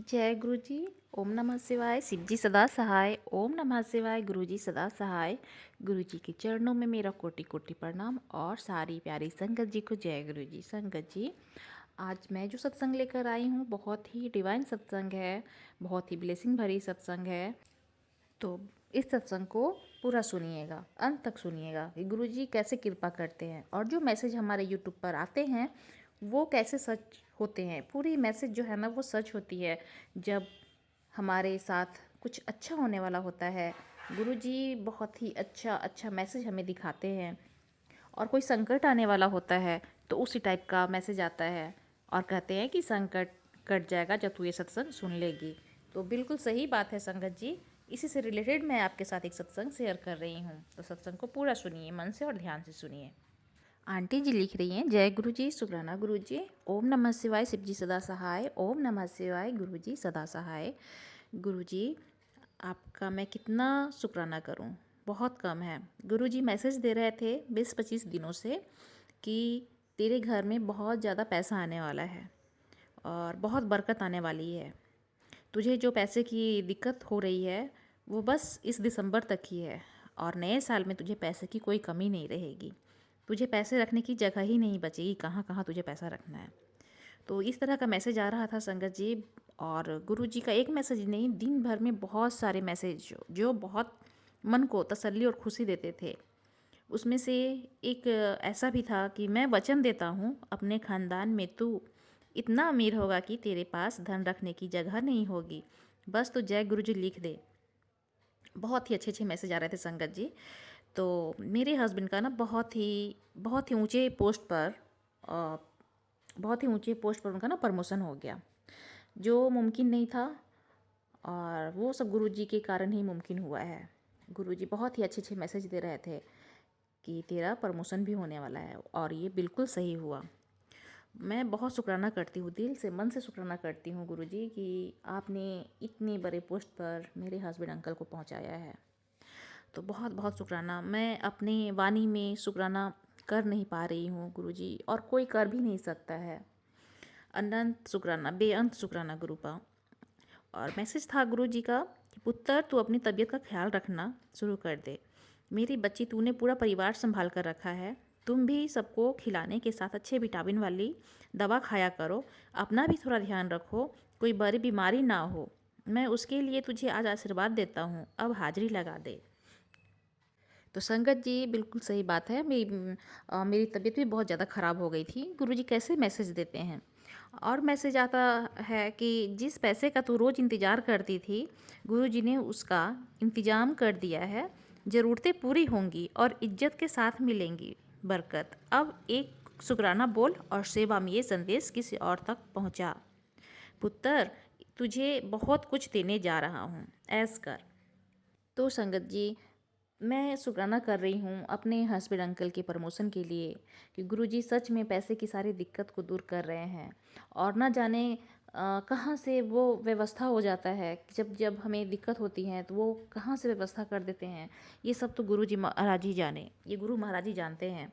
जय गुरु जी। ओम नमः शिवाय। शिव जी सदा सहाय। ओम नमः शिवाय। गुरु जी सदा सहाय। गुरु जी के चरणों में मेरा कोटि कोटि प्रणाम और सारी प्यारी संगत जी को जय गुरु जी। संगत जी, आज मैं जो सत्संग लेकर आई हूँ बहुत ही डिवाइन सत्संग है, बहुत ही ब्लेसिंग भरी सत्संग है। तो इस सत्संग को पूरा सुनिएगा, अंत तक सुनिएगा कि गुरु जी कैसे कृपा करते हैं और जो मैसेज हमारे यूट्यूब पर आते हैं वो कैसे सच होते हैं। पूरी मैसेज जो है ना वो सच होती है। जब हमारे साथ कुछ अच्छा होने वाला होता है, गुरु जी बहुत ही अच्छा अच्छा मैसेज हमें दिखाते हैं। और कोई संकट आने वाला होता है तो उसी टाइप का मैसेज आता है और कहते हैं कि संकट कट जाएगा जब तू ये सत्संग सुन लेगी। तो बिल्कुल सही बात है संगत जी। इसी से रिलेटेड मैं आपके साथ एक सत्संग शेयर कर रही हूँ। तो सत्संग को पूरा सुनिए, मन से और ध्यान से सुनिए। आंटी जी लिख रही हैं, जय गुरु जी, शुक्राना गुरु जी। ओम नमः शिवाय। शिव जी सदा सहाय। ओम नमः शिवाय। गुरु जी सदा सहाय। गुरु जी, आपका मैं कितना शुक्राना करूं, बहुत कम है। गुरु जी मैसेज दे रहे थे 20-25 दिनों से कि तेरे घर में बहुत ज़्यादा पैसा आने वाला है और बहुत बरकत आने वाली है। तुझे जो पैसे की दिक्कत हो रही है वो बस इस दिसंबर तक ही है और नए साल में तुझे पैसे की कोई कमी नहीं रहेगी। तुझे पैसे रखने की जगह ही नहीं बचेगी, कहाँ कहाँ तुझे पैसा रखना है। तो इस तरह का मैसेज आ रहा था संगत जी। और गुरु जी का एक मैसेज नहीं, दिन भर में बहुत सारे मैसेज जो बहुत मन को तसल्ली और खुशी देते थे। उसमें से एक ऐसा भी था कि मैं वचन देता हूँ अपने ख़ानदान में तू इतना अमीर होगा कि तेरे पास धन रखने की जगह नहीं होगी, बस तो जय गुरु जी लिख दे। बहुत ही अच्छे अच्छे मैसेज आ रहे थे संगत जी। तो मेरे हस्बैंड का ना बहुत ही ऊंचे पोस्ट पर अ, बहुत ही ऊंचे पोस्ट पर उनका ना प्रमोशन हो गया, जो मुमकिन नहीं था। और वो सब गुरु जी के कारण ही मुमकिन हुआ है। गुरु जी बहुत ही अच्छे अच्छे मैसेज दे रहे थे कि तेरा प्रमोशन भी होने वाला है और ये बिल्कुल सही हुआ। मैं बहुत शुक्राना करती हूँ, दिल से मन से शुक्राना करती हूँ गुरु जी कि आपने इतने बड़े पोस्ट पर मेरे हस्बैंड अंकल को पहुँचाया है। तो बहुत बहुत शुक्राना। मैं अपनी वाणी में शुक्राना कर नहीं पा रही हूँ गुरु जी, और कोई कर भी नहीं सकता है। अनंत शुक्राना, बेअंत शुक्राना गुरु का। और मैसेज था गुरु जी का कि पुत्र तू अपनी तबीयत का ख्याल रखना शुरू कर दे। मेरी बच्ची, तूने पूरा परिवार संभाल कर रखा है, तुम भी सबको खिलाने के साथ अच्छे विटामिन वाली दवा खाया करो। अपना भी थोड़ा ध्यान रखो, कोई बड़ी बीमारी ना हो। मैं उसके लिए तुझे आज आशीर्वाद देता हूँ, अब हाजिरी लगा दे। तो संगत जी बिल्कुल सही बात है। मेरी तबीयत भी बहुत ज़्यादा ख़राब हो गई थी। गुरुजी कैसे मैसेज देते हैं और मैसेज आता है कि जिस पैसे का तू रोज़ इंतज़ार करती थी, गुरुजी ने उसका इंतज़ाम कर दिया है। ज़रूरतें पूरी होंगी और इज्जत के साथ मिलेंगी बरकत। अब एक शुक्राना बोल और सेवा में ये संदेश किसी और तक पहुंचा। पुत्र, तुझे बहुत कुछ देने जा रहा हूँ, ऐस कर। तो संगत जी, मैं शुक्राना कर रही हूँ अपने हस्बैंड अंकल के प्रमोशन के लिए कि गुरुजी सच में पैसे की सारी दिक्कत को दूर कर रहे हैं। और ना जाने कहाँ से वो व्यवस्था हो जाता है कि जब जब हमें दिक्कत होती है तो वो कहाँ से व्यवस्था कर देते हैं। ये सब तो गुरुजी महाराज ही जाने, ये गुरु महाराज ही जानते हैं।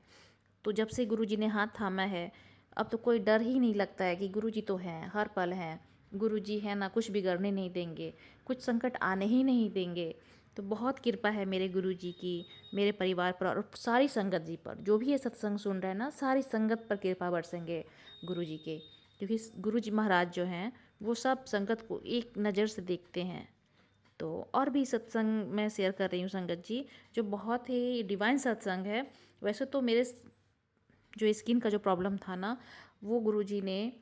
तो जब से गुरुजी ने हाथ थामा है, अब तो कोई डर ही नहीं लगता है कि गुरुजी तो हैं, हर पल हैं। गुरुजी हैं ना, कुछ बिगड़ने नहीं देंगे, कुछ संकट आने ही नहीं देंगे। तो बहुत कृपा है मेरे गुरुजी की मेरे परिवार पर और सारी संगत जी पर। जो भी ये सत्संग सुन रहे हैं ना, सारी संगत पर कृपा बरसेंगे गुरुजी के, क्योंकि गुरुजी महाराज जो हैं वो सब संगत को एक नज़र से देखते हैं। तो और भी सत्संग मैं शेयर कर रही हूँ संगत जी, जो बहुत ही डिवाइन सत्संग है। वैसे तो मेरे जो स्किन का जो प्रॉब्लम था ना, वो गुरुजी ने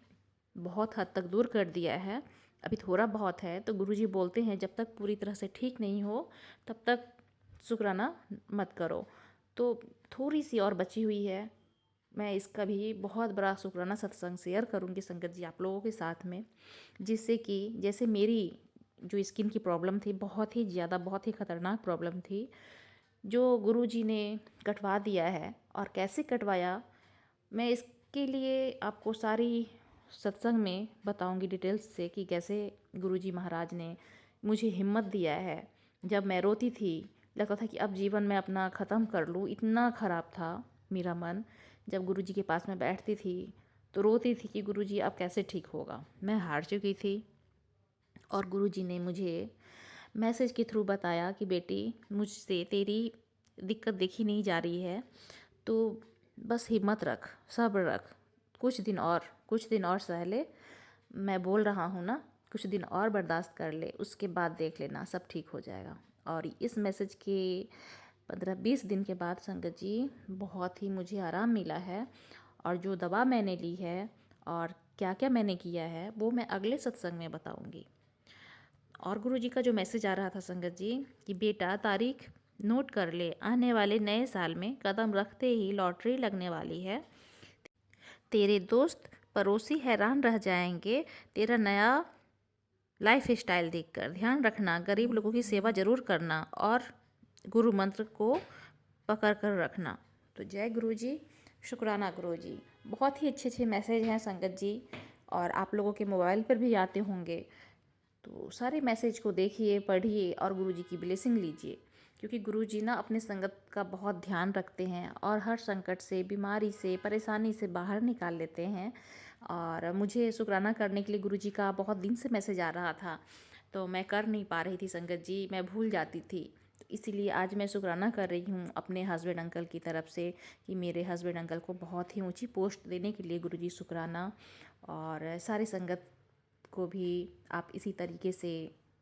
बहुत हद तक दूर कर दिया है। अभी थोड़ा बहुत है तो गुरुजी बोलते हैं जब तक पूरी तरह से ठीक नहीं हो तब तक शुक्राना मत करो। तो थोड़ी सी और बची हुई है। मैं इसका भी बहुत बड़ा शुक्राना सत्संग शेयर करूँगी संगत जी आप लोगों के साथ में, जिससे कि जैसे मेरी जो स्किन की प्रॉब्लम थी, बहुत ही ज़्यादा बहुत ही ख़तरनाक प्रॉब्लम थी, जो गुरुजी ने कटवा दिया है। और कैसे कटवाया, मैं इसके लिए आपको सारी सत्संग में बताऊंगी डिटेल्स से कि कैसे गुरुजी महाराज ने मुझे हिम्मत दिया है। जब मैं रोती थी, लगता था कि अब जीवन में अपना ख़त्म कर लूँ, इतना ख़राब था मेरा मन। जब गुरुजी के पास में बैठती थी तो रोती थी कि गुरुजी अब कैसे ठीक होगा। मैं हार चुकी थी, और गुरुजी ने मुझे मैसेज के थ्रू बताया कि बेटी, मुझसे तेरी दिक्कत देखी नहीं जा रही है, तो बस हिम्मत रख, सब्र रख, कुछ दिन और सह ले। मैं बोल रहा हूँ ना, कुछ दिन और बर्दाश्त कर ले, उसके बाद देख लेना, सब ठीक हो जाएगा। और इस मैसेज के 15-20 दिन के बाद संगत जी बहुत ही मुझे आराम मिला है। और जो दवा मैंने ली है और क्या क्या मैंने किया है वो मैं अगले सत्संग में बताऊंगी। और गुरुजी का जो मैसेज आ रहा था संगत जी कि बेटा, तारीख नोट कर ले, आने वाले नए साल में कदम रखते ही लॉटरी लगने वाली है। तेरे दोस्त पड़ोसी हैरान रह जाएंगे तेरा नया लाइफ स्टाइल देखकर। ध्यान रखना, गरीब लोगों की सेवा जरूर करना और गुरु मंत्र को पकड़ कर रखना। तो जय गुरु जी, शुक्राना गुरु जी। बहुत ही अच्छे अच्छे मैसेज हैं संगत जी, और आप लोगों के मोबाइल पर भी आते होंगे। तो सारे मैसेज को देखिए, पढ़िए और गुरुजी की ब्लेसिंग लीजिए, क्योंकि गुरुजी ना अपने संगत का बहुत ध्यान रखते हैं और हर संकट से, बीमारी से, परेशानी से बाहर निकाल लेते हैं। और मुझे शुक्राना करने के लिए गुरुजी का बहुत दिन से मैसेज आ रहा था, तो मैं कर नहीं पा रही थी संगत जी, मैं भूल जाती थी। तो इसीलिए आज मैं शुक्राना कर रही हूँ अपने हस्बैंड अंकल की तरफ से कि मेरे हस्बैंड अंकल को बहुत ही ऊंची पोस्ट देने के लिए गुरुजी शुक्राना। और सारी संगत को भी आप इसी तरीके से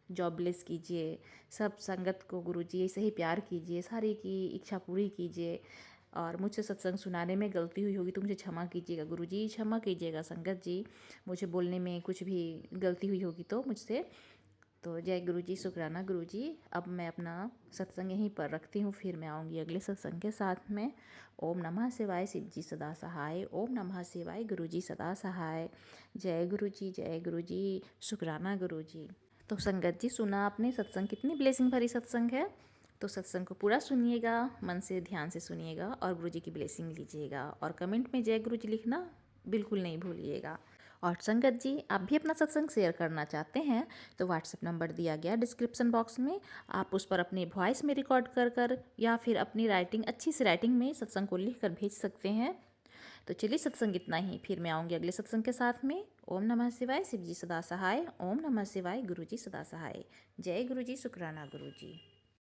जॉब ब्लेस कीजिए। सब संगत को गुरुजी ऐसे ही प्यार कीजिए, सारी की इच्छा पूरी कीजिए। और मुझसे सत्संग सुनाने में गलती हुई होगी तो मुझे क्षमा कीजिएगा गुरुजी, क्षमा कीजिएगा संगत जी, मुझे बोलने में कुछ भी गलती हुई होगी तो मुझसे। तो जय गुरुजी, शुक्राना गुरुजी। अब मैं अपना सत्संग यहीं पर रखती हूँ, फिर मैं आऊँगी अगले सत्संग के साथ में। ओम नमः शिवाय, शिव जी सदा सहाय। ओम नमः शिवाय, गुरुजी सदा सहाय। जय गुरुजी, जय गुरुजी, शुक्राना गुरुजी। तो संगत जी, सुना आपने सत्संग, कितनी ब्लेसिंग भरी सत्संग है। तो सत्संग को पूरा सुनिएगा, मन से ध्यान से सुनिएगा और गुरुजी की ब्लेसिंग लीजिएगा। और कमेंट में जय गुरुजी लिखना बिल्कुल नहीं भूलिएगा। और संगत जी, आप भी अपना सत्संग शेयर करना चाहते हैं तो व्हाट्सएप नंबर दिया गया डिस्क्रिप्शन बॉक्स में, आप उस पर अपनी वॉइस में रिकॉर्ड कर या फिर अपनी राइटिंग, अच्छी सी राइटिंग में सत्संग को लिख कर भेज सकते हैं। तो चलिए सत्संग इतना ही, फिर मैं आऊँगी अगले सत्संग के साथ में। ओम नमः शिवाय, शिव जी सदा सहाय। ओम नमः शिवाय, गुरु जी सदा सहाय। जय गुरु जी, शुक्राना गुरु जी।